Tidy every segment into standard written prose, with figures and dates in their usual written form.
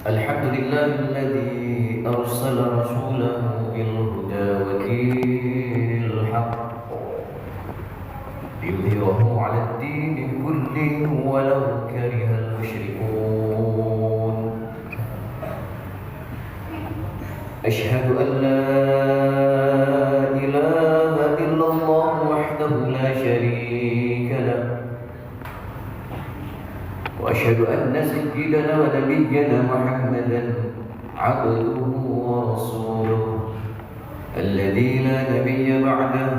الحمد لله الذي أرسل رسوله بالهدى ودين الحق ليظهره على الدين كله ولو كره المشركون. أشهد أن لا إله إلا الله وحده لا شريك له، وأشهد أن سيدنا ونبينا محمدا عبده ورسوله الذي لا نبي بعده.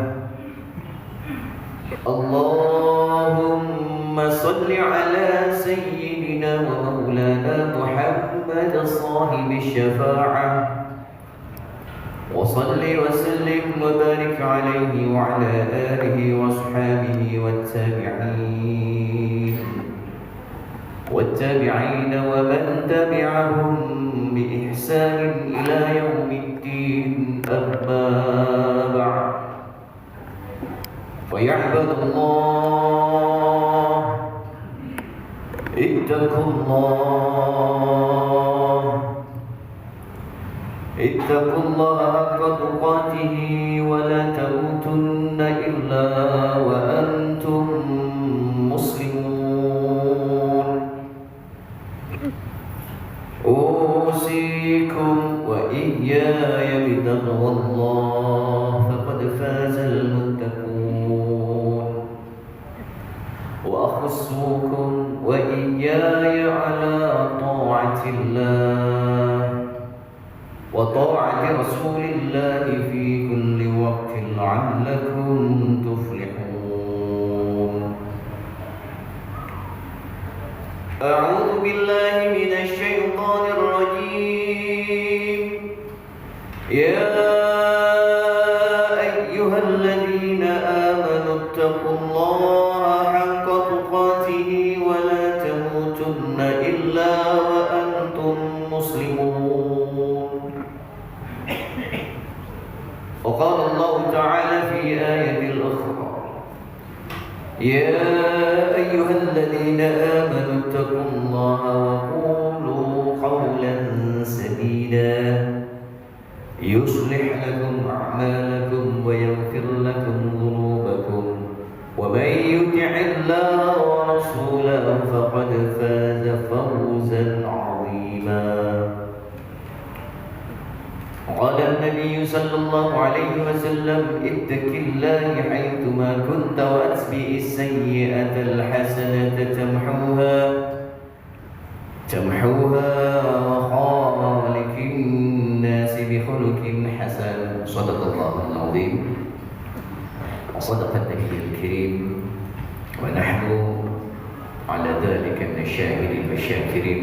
اللهم صل على سيدنا ومولانا محمد صاحب الشفاعة، وصل وسلم وبارك عليه وعلى آله وأصحابه والتابعين ومن تبعهم بإحسان إلى يوم الدين. أما بعد، فيا عباد الله اتقوا الله حق تقاته ولا تموتن إلا وأنتم مسلمون. أوصيكم وإياي بتقوى الله فقد فاز المتقون، وأخصكم وإياي على طاعة الله وطاعة رسول الله في كل وقت لعلكم تفلحون. أعوذ بالله من الشيطان الرجيم. يا أيها الذين آمنوا اتقوا الله حق تقاته ولا تموتن إلا وأنتم مسلمون. وقال الله تعالى في آية الأخرى: يا أيها الذين آمنوا اتقوا الله وقولوا قولا سديدا يصلح لكم أعمالكم ويغفر لكم ذنوبكم، ومن يطع الله ورسوله فقد فاز فوزا عظيما. قال النبي صلى الله عليه وسلم: اتق الله حيثما كنت واتبع السيئة الحسنة تمحوها وخالق الناس بخلق حسن. صدق الله العظيم وصدق النبي الكريم، ونحن على ذلك من الشاهدين والشاكرين.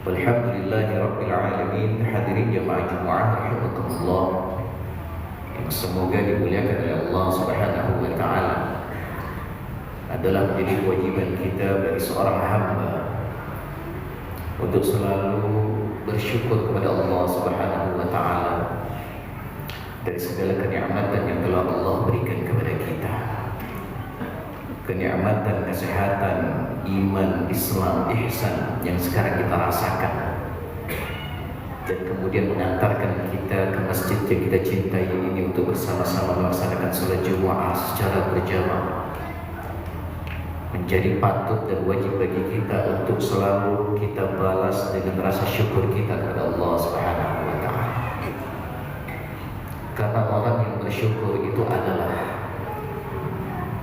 Alhamdulillahi Rabbil Alamin. Hadirin jamaah Jumat rahimakumullah, yang semoga dimuliakan oleh Allah Subhanahu wa Ta'ala. Adalah menjadi kewajiban kita bagi seorang hamba untuk selalu bersyukur kepada Allah Subhanahu wa Ta'ala dari segala kenikmatan yang telah Allah berikan kepada kita. Kenikmatan, kesehatan, iman, Islam, ihsan yang sekarang kita rasakan, dan kemudian mengantarkan kita ke masjid yang kita cintai ini untuk bersama-sama melaksanakan sholat Jumat secara berjamaah, menjadi patut dan wajib bagi kita untuk selalu kita balas dengan rasa syukur kita kepada Allah Subhanahu wa Ta'ala. Karena orang yang bersyukur itu adalah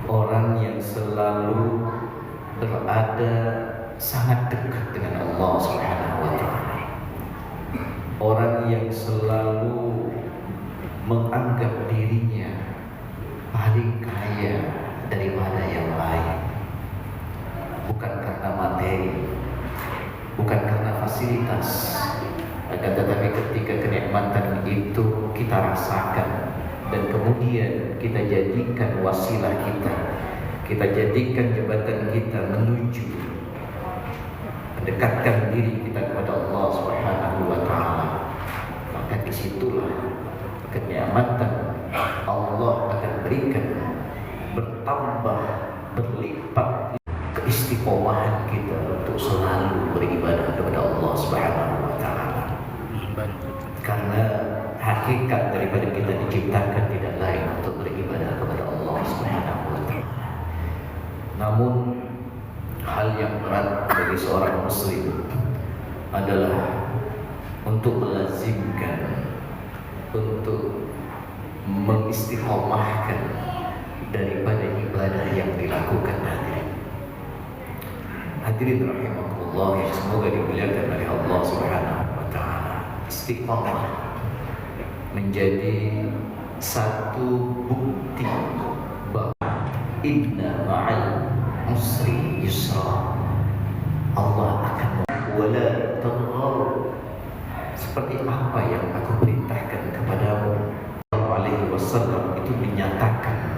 orang yang selalu berada sangat dekat dengan Allah Subhanahu wa Ta'ala. Orang yang selalu menganggap dirinya paling kaya daripada yang lain, bukan karena materi, bukan karena fasilitas, akan tetapi ketika kenikmatan itu kita rasakan dan kemudian kita jadikan wasilah kita jadikan jembatan kita menuju mendekatkan diri kita kepada Allah Subhanahu wa Ta'ala, maka disitulah kenikmatan Allah akan berikan bertambah berlipat keistiqomahan kita untuk selalu beribadah kepada Allah Subhanahu wa taala. Karena hakikat daripada kita diciptakan tidak lain untuk beribadah kepada Allah Subhanahu wa taala. Namun hal yang berat bagi seorang muslim adalah untuk melazimkan, untuk mengistiqomahkan daripada ibadah yang dilakukan hadirin. Hadirin rahimakumullah yang semoga dimuliakan oleh Allah Subhanahu wa taala. Istiqomah menjadi satu bukti bahwa inna ma'al usri yusra. Allah akan wala tadghaw, seperti apa yang aku perintahkan kepadamu. Alaihi wasallam itu menyatakan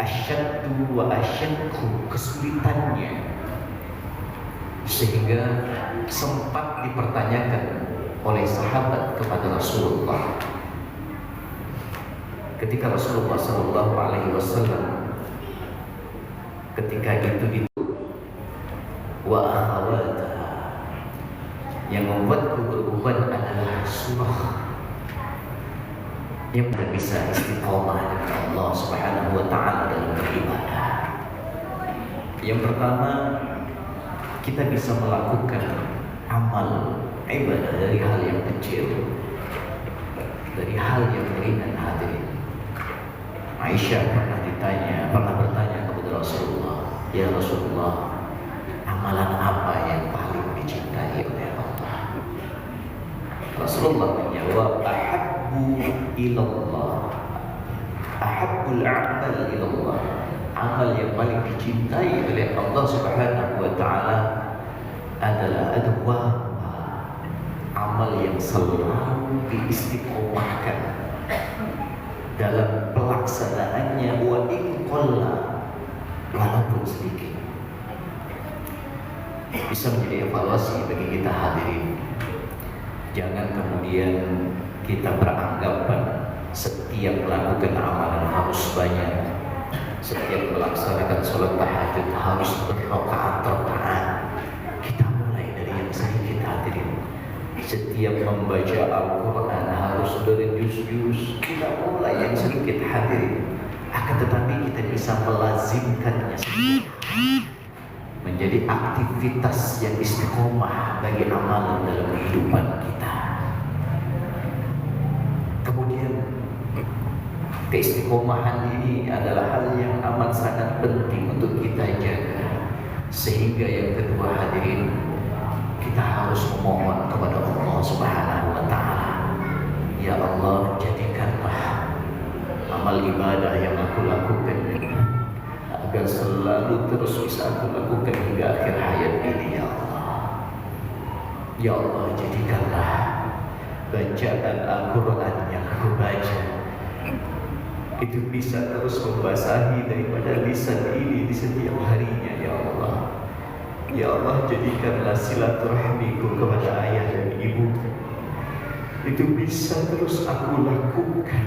asyaddu wa asyadku, kesulitannya, sehingga sempat dipertanyakan oleh sahabat kepada Rasulullah ketika Rasulullah sallallahu alaihi wasallam ketika itu wa akhawataha, yang membuatku berubah adalah surah yang bisa istiqomah dengan Allah Subhanahu wa taala dalam beribadah. Yang pertama, kita bisa melakukan amal ibadah dari hal yang kecil, dari hal yang ringan hadirin. Aisyah pernah bertanya kepada Rasulullah, ya Rasulullah, amalan apa yang paling dicintai oleh Allah? Rasulullah menjawab, ahabbul a'mal ilallah, amal yang paling dicintai oleh Allah Subhanahu wa taala adalah amal yang selalu diistiqomahkan dalam pelaksanaannya, wa in qalla, walaupun sedikit. Bisa menjadi evaluasi bagi kita hadirin. Jangan kemudian kita beranggapan setiap melakukan amalan harus banyak, setiap melaksanakan sholat tahajud harus berrakaat-rakaat. Kita mulai dari yang sedikit hadirin. Setiap membaca Al-Quran harus berjuz-juz. Kita mulai yang sedikit hadirin. Akan tetapi kita bisa melazimkannya menjadi aktivitas yang istiqomah bagi amalan dalam kehidupan kita. Kemudian keistiqomahan ini adalah hal yang amat sangat penting untuk kita jaga. Sehingga yang kedua hadirin, kita harus memohon kepada Allah Subhanahu wa taala, ya Allah, jadikanlah amal ibadah yang aku lakukan agar selalu terus bisa aku lakukan hingga akhir hayat ini, ya Allah. Ya Allah, jadikanlah bacaan Al-Quran yang aku baca itu bisa terus membasahi daripada lisan ini di setiap harinya, ya Allah. Ya Allah, jadikanlah silaturahmiku kepada ayah dan ibu itu bisa terus aku lakukan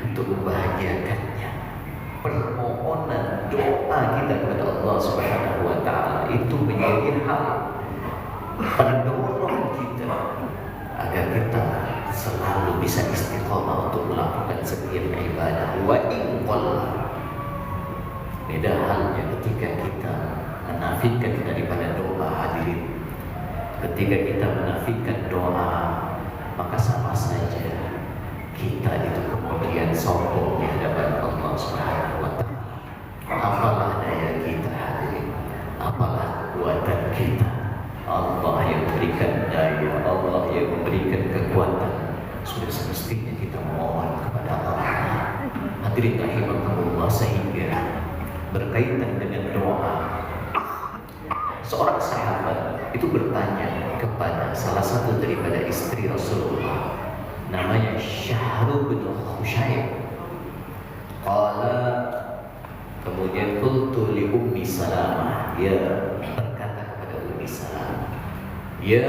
untuk membahagiakannya. Permohonan doa kita kepada Allah Subhanahu wa taala itu menjadi hal pendorong kita agar kita selalu bisa istiqomah untuk melakukan setiap ibadah. Wa in qalla, beda halnya ketika kita menafikan daripada doa hadirin. Ketika kita menafikan doa, maka sama saja kita itu kemudian sombong di hadapan Allah Subhanahu wa taala. Apalah daya kita hadirin, apalah kekuatan kita. Allah yang memberikan daya, Allah yang memberikan kekuatan. Sudah semestinya kita mohon kepada Allah. Hadirin rahimakumullah, sehingga berkaitan dengan doa, seorang sahabat itu bertanya kepada salah satu daripada istri Rasulullah, namanya Syahrul bin Khusyayb. Qala, kemudian qultu li Ummi Salamah, dia berkata kepada Ummi Salamah, ya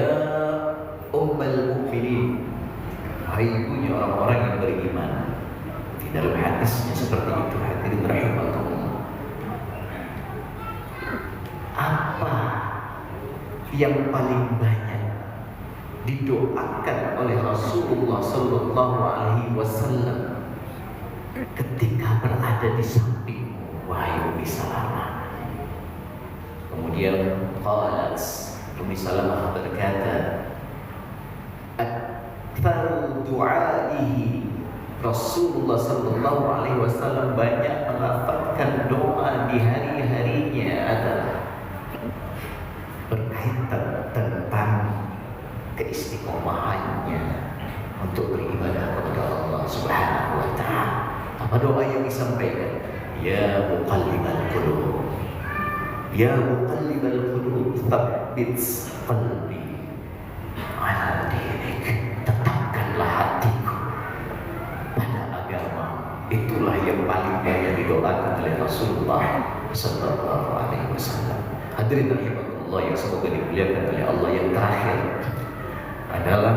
Ummul Mukminin, hai ibunya orang-orang yang beriman. dalam hadisnya seperti itu. Hadirin rahimakumullah. Apa yang paling banyak didoakan oleh Rasulullah Sallallahu Alaihi Wasallam ketika berada di sampingmu, wahai Ummi Salamah? Kemudian qalat, Ummi Salamah berkata, "Aktsaru du'aihi," Rasulullah Sallallahu Alaihi Wasallam banyak melafazkan doa di hari-harinya adalah berkaitan tentang keistiqomahannya untuk beribadah kepada Allah Subhanahu wa Ta'ala. Apa doa yang disampaikan? Ya muqallibal qulub, ya muqallibal qulub, tsabbit qalbi ala dinik. Tetapkanlah hatiku pada agama. Itulah yang paling banyak didoakan oleh Rasulullah Sallallahu Alaihi Wasallam. Hadirin rahimakumullah yang semoga dimuliakan oleh Allah, yang terakhir adalah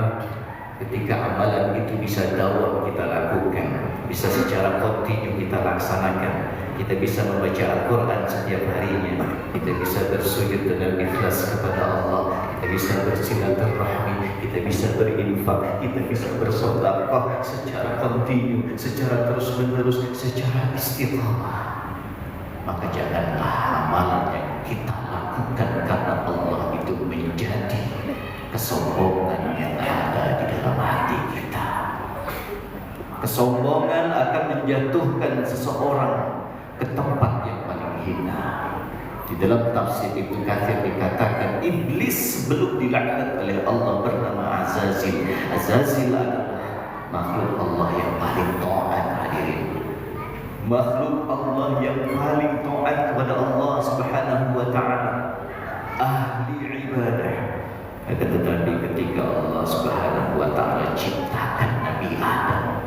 ketika amalan itu bisa dawam kita lakukan, bisa secara kontinu kita laksanakan, kita bisa membaca Al-Quran setiap harinya, kita bisa bersujud dengan ikhlas kepada Allah, kita bisa bersilaturahmi, kita bisa berinfak, kita bisa bersedekah secara kontinu, secara terus-menerus, secara istiqamah. Maka janganlah amalan yang kita lakukan karena Allah itu menjadi kesombongan yang ada di dalam hati kita. Kesombongan akan menjatuhkan seseorang ke tempat yang paling hina. Di dalam tafsir Ibnu Katsir dikatakan iblis belum dilaknat oleh Allah bernama Azazil. Azazil adalah makhluk Allah yang paling taat, hadirin. Makhluk Allah yang paling taat kepada Allah Subhanahu wa Ta'ala, ahli ibadah. Akan tetapi ketika Allah Subhanahu wa Ta'ala ciptakan Nabi Adam,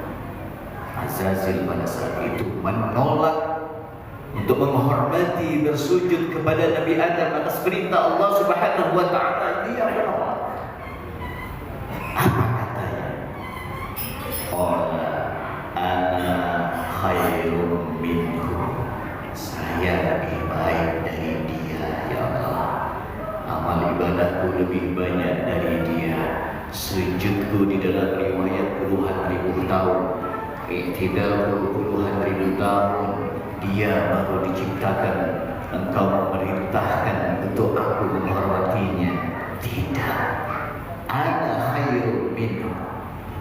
Azazil pada saat itu menolak untuk menghormati, bersujud kepada Nabi Adam atas perintah Allah Subhanahu wa Ta'ala. Dia menolak. Apa katanya? Qala ana khairun minhu, saya lebih baik dari dia ya Allah. Amal ibadahku lebih banyak dari dia. Sujudku di dalam riwayat puluhan ribu tahun, i'tidalku puluhan ribu tahun. Dia baru diciptakan, engkau memerintahkan untuk aku menghormatinya. Tidak. Ana khairun minhu,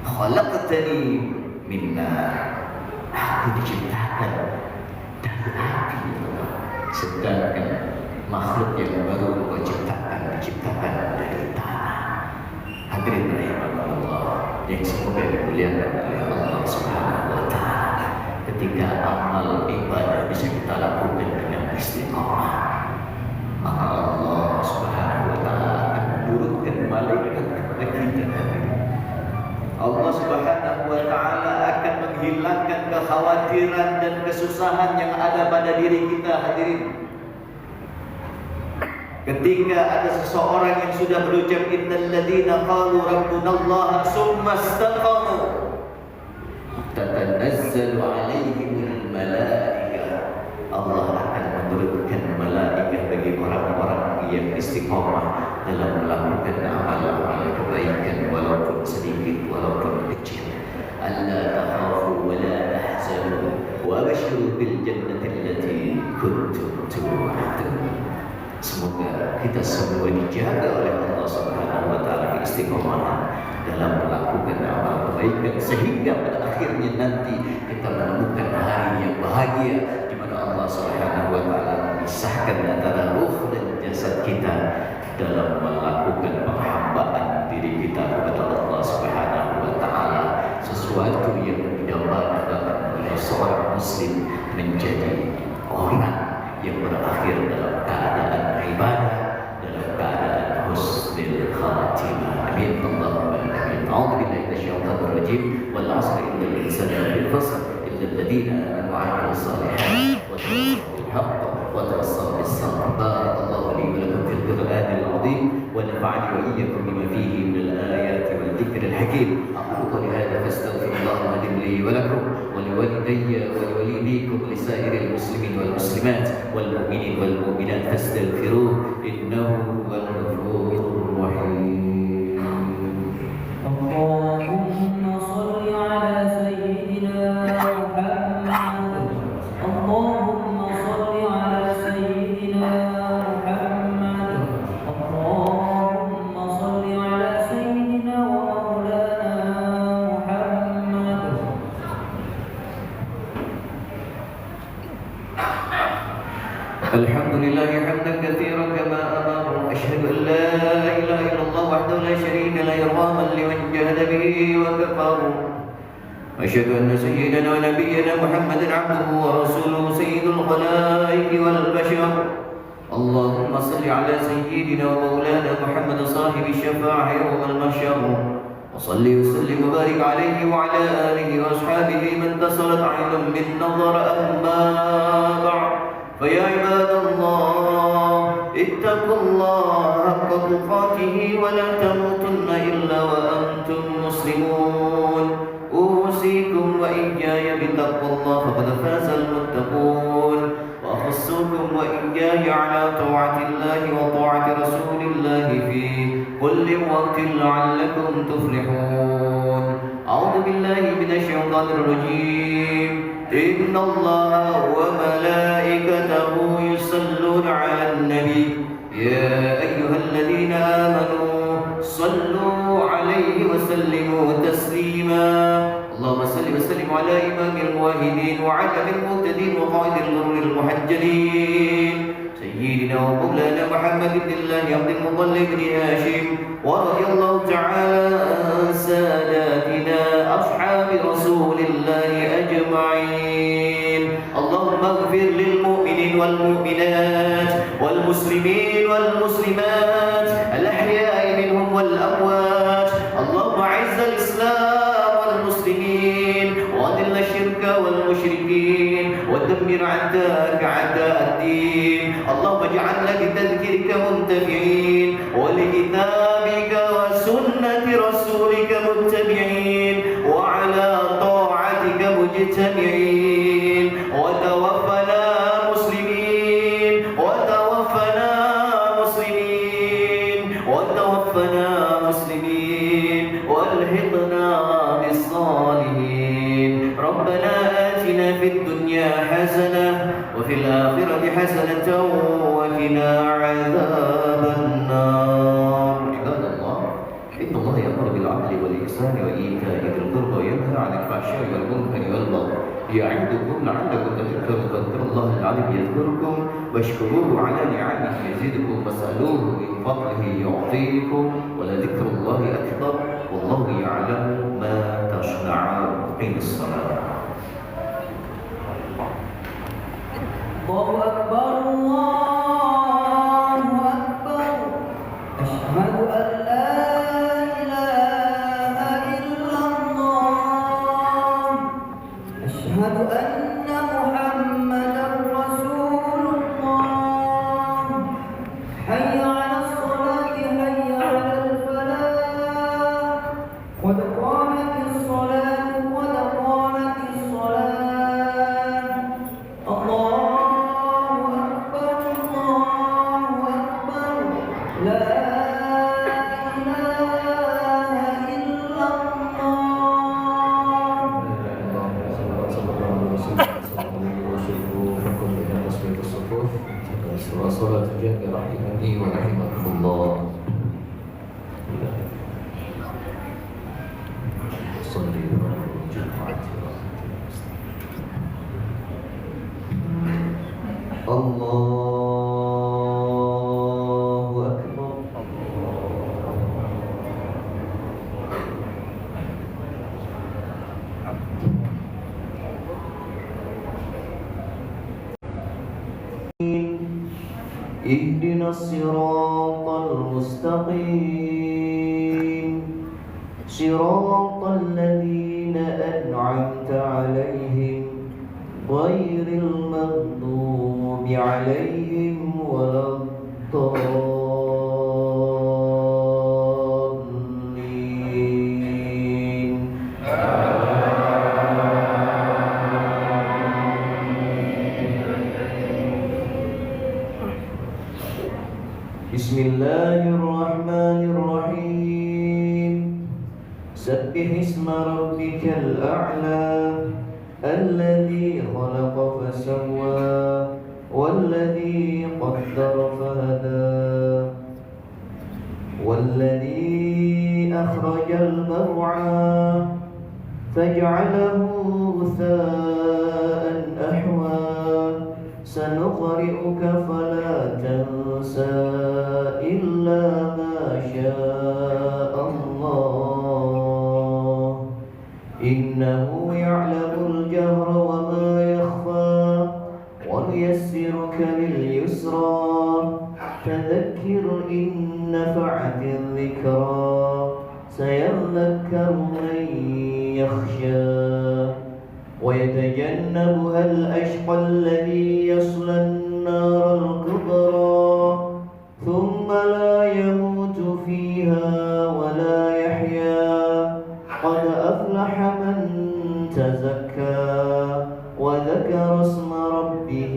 khalaqtani min nar. Aku diciptakan dari api, sedangkan makhluk yang baru engkau ciptakan diciptakan dari tanah. Hadirin rahimakumullah yang semoga dimuliakan oleh Allah Subhanahu wa Ta'ala, ketika amal ibadah bisa kita lakukan dengan istiqomah, maka Allah Subhanahu wa Ta'ala akan menurunkan malaikat kepada kita. Allah Subhanahu wa Ta'ala akan menghilangkan kekhawatiran dan kesusahan yang ada pada diri kita, hadirin. Ketika ada seseorang yang sudah berucap innal ladzina qalu rabbunallaha tsumma istaqamu tatanazzalu alaihimul malaikah, Allah akan menurunkan malaikat bagi orang-orang yang istiqomah dalam melakukan amal-amal kebaikan walaupun sedikit, walaupun kecil. Alla takhafu wa la tahzanu wa abshiru bil jannati allati kuntum tu'adun. Semoga kita semua dijaga oleh Allah Subhanahu wa Ta'ala istiqomah dalam melakukan amal kebaikan, sehingga pada akhirnya nanti kita menemukan hari yang bahagia di mana Allah Subhanahu wa Ta'ala memisahkan antara ruh dan jasad kita dalam melakukan penghambaan diri kita kepada Allah Subhanahu wa Ta'ala, sesuatu yang didambakan oleh seorang muslim menjadi orang yang berakhir dalam keadaan ibadah, dalam keadaan husnul khatimah. Amin. Allahumma amin. A'udzu billahi minasyaitonir rajim. Wal 'asri innal insana lafi khusr illa alladziina aamanu wa 'amilus shalihaati wa tawassaw bil haqq wa tawassaw bis sabr. Barakallahu li wa lakum fil Qur'anil 'azim wa nafa'ani wa iyyakum bima fihi minal ayati wal dhikril hakim. Aqulu qawli hadha fastaghfirullaha li wa lakum wa liwalidayya ولوالديكم ولسائر المسلمين والمسلمات والمؤمنين والمؤمنات فاستغفروه إنه هو الغفور الرحيم. اللهم صل على سيدنا محمد. اللهم صل على سيدنا محمد. اللهم صل على سيدنا ومولانا محمد. الحمد لله حمدا كثيرا كما أمر. أشهد أن لا إله إلا الله وحده لا شريك له إرغاما لمن جهد به وكفر. أشهد أن سيدنا ونبينا محمدا عبده ورسوله سيد الخلائق والبشر. اللهم صل على سيدنا ومولانا محمد صاحب الشفاعة يوم المحشر، وصل وسلم وبارك عليه وعلى آله وأصحابه من تصلت عين من نظر. أما بعد، فيا عباد الله اتقوا الله حق تقاته ولا تموتن إلا وأنتم مسلمون. أوصيكم وإياي بتقوى الله فقد فاز المتقون، وأخصكم وإياي على طاعة الله وطاعة رسول الله في كل وقت لعلكم تفلحون. أعوذ بالله من الشيطان الرجيم. إن الله وملائكته يصلون على النبي يا أيها الذين آمنوا صلوا عليه وسلموا تسليما. اللهم صل وسلم على إمام الموحدين وعلم المهتدين وقائد الغر المحجلين سيدنا ومولانا محمد بن الله عبد المطلب بن هاشم، ورضي الله تعالى عن ساداتنا أصحاب رسول الله أجمعين. اللهم اغفر للمؤمنين والمؤمنات والمسلمين والمسلمات الأحياء منهم والأموات. اللهم أعز الإسلام والمسلمين وأذل الشرك والمشركين ودمر أعداءك أعداء الدين. اللهم اجعلنا بتذكيرك منتفعين ولكتابك وسنة رسولك متبعين وعلى طاعتك مجتمعين. وتوفنا مسلمين وتوفنا مسلمين وتوفنا مسلمين والحقنا بالصالحين. ربنا آتنا في الدنيا حسنة وفي الآخرة حسنة وقنا عذاب النار. عباد الله، إن الله يأمر بالعدل والإحسان وإيتاء ذي القربى وينهى عن الفحشاء والمنكر والبغي يعظكم لعلكم تذكرون. فاذكروا الله العظيم يذكركم واشكروه على نعمه يزدكم واسألوه من فضله يعطيكم ولذكر الله أكبر والله يعلم ما تصنعون. قيم الصلاة. الله أكبر الله أكبر. أشهد أن لا إله إلا الله. أشهد أن محمدا رسول الله. حي على الصلاة حي على الفلاح. قد قامت الصلاة قد قامت الصلاة. الله أكبر الله أكبر. لا إله إلا الله. صلاة الجنة رحمني ورحمكم الله. صلي الله أكبر. اهدنا الصراط المستقيم صراط الذين أنعمت عليهم غير المغضوب عليهم ولا الضالين. بسم الله الرحمن الرحيم سبح اسم ربك الأعلى الذي خلق فسوى والذي قدر فهدى والذي أخرج المرعى فاجعله غثاء أحوى سنقرئك فلا تنسى إلا ما شاء الله إنه يعلم الجهر وما يخفى ونيسرك لليسرى فذكر إن نفعت الذكرى سيذكر من يخشى ويتجنبها الأشقى الذي يصلى النار الكبرى ثم لا يموت فيها ولا يحيا قد أفلح من تزكى وذكر اسم ربه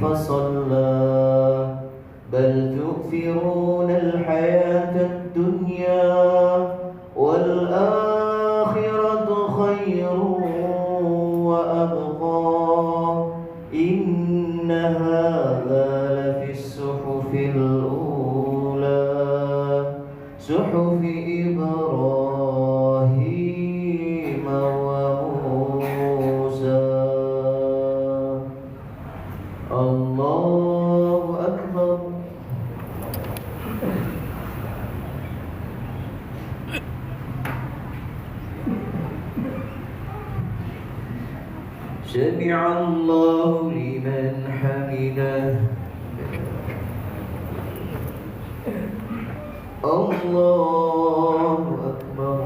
فصلى بل تؤثرون الحياة الدنيا والآخرة خير وأبقى إن هذا لفي الصحف الأولى صحف إبراهيم وموسى الله أكبر سمع الله لمن حمده الله أكبر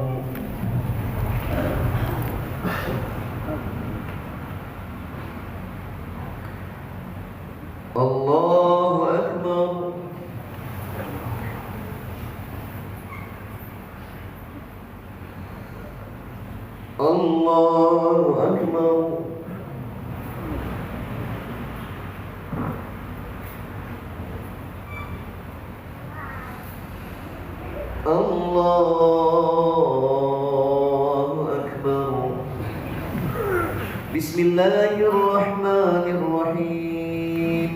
الله أكبر الله أكبر الله أكبر بسم الله الرحمن الرحيم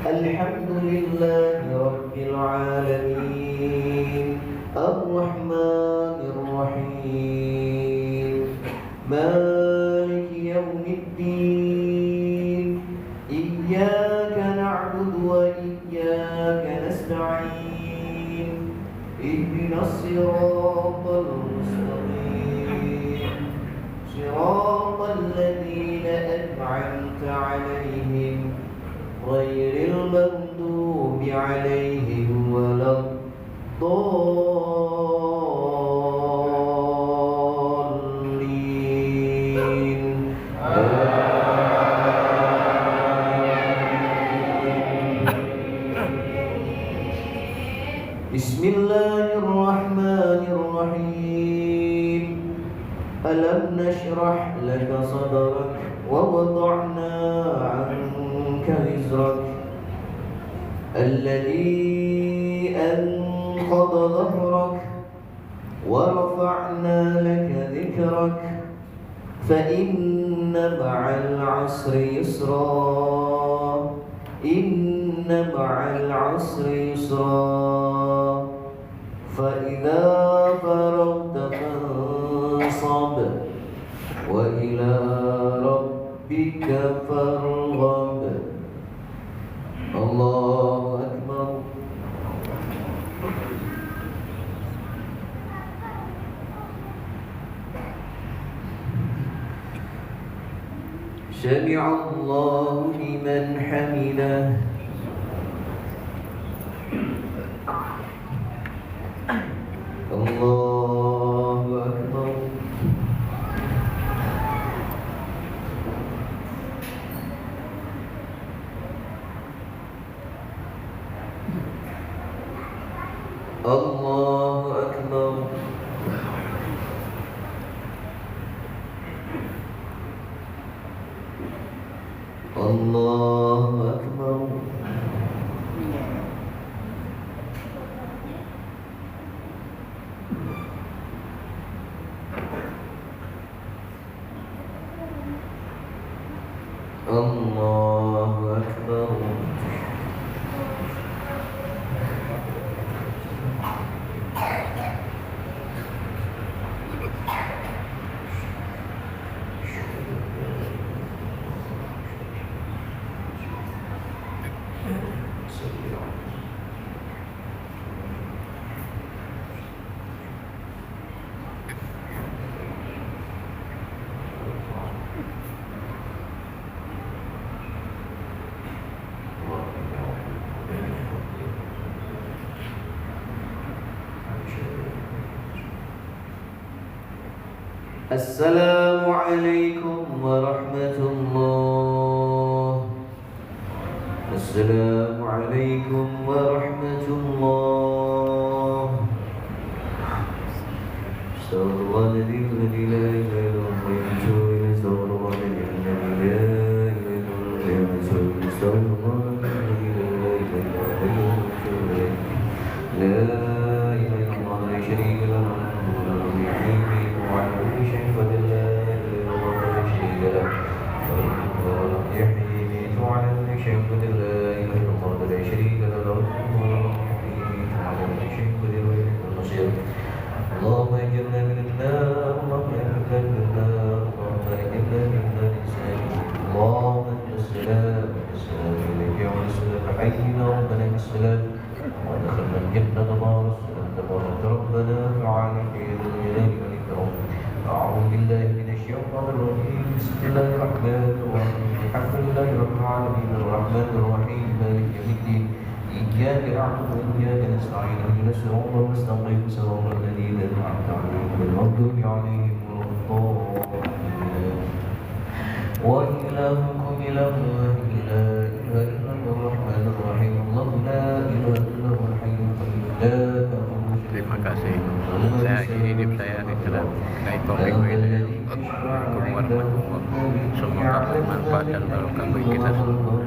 الحمد لله رب العالمين الرحمن الرحيم مالك يوم الدين إياك نعبد وإياك نستعين اهدنا الصراط المستقيم صراط الذين أنعمت عليهم غير المغضوب عليهم ولا الضالين بسم الله الرحمن الرحيم ألم نشرح لك صدرك ووضعنا عنك وزرك الذي أنقض ظهرك ورفعنا لك ذكرك فإن مع العسر يسرا إن مع العسر يسرا فإذا فرغت فانصب وإلى ربك فارغب الله أكبر سمع الله لمن حمده الله أكبر الله أكبر الله أكبر السلام عليكم ورحمة الله. السلام عليكم ورحمة الله. استغفر الله الذي لا إله إلا هو استغفر الله الذي لا إله إلا هو استغفر الله الذي لا إله إلا هو لا إله إلا الله لا شريك له وعلى كل شيء قدير لا إله إلا الله لا شريك له يحيي وعلى كل شيء قدير لا إله إلا الله لا شريك له وعلى كل شيء قدير وإليه المصير. اللهم اجرنا من النار اللهم اجرنا من النار اللهم اجرنا من النار اللهم انت السلام والسلام اليك وعلى السلام حينا ربنا بالسلام ودخلنا الجنة مع السلام تبارك ربنا فعلى في الجلال والإكرام. أعوذ بالله من الشيطان الرجيم بسم الله الرحمن الرحيم الحمد لله رب العالمين الرحمن الرحيم مالك يوم الدين إياك نعبد وإياك نستعين اهدنا الصراط المستقيم صراط الذين أنعمت عليهم غير المغضوب عليهم ولا الضالين. وإلهكم إله لا إله إلا هو الرحمن الرحيم الله لا إله إلا هو الحي القيوم لا تأخذه Terima kasih. Saya akhiri hidup saya di dalam kait topik ini. Assalamualaikum warahmatullahi wabarakatuh. Semoga bermanfaat dan barokah bagi kita semua.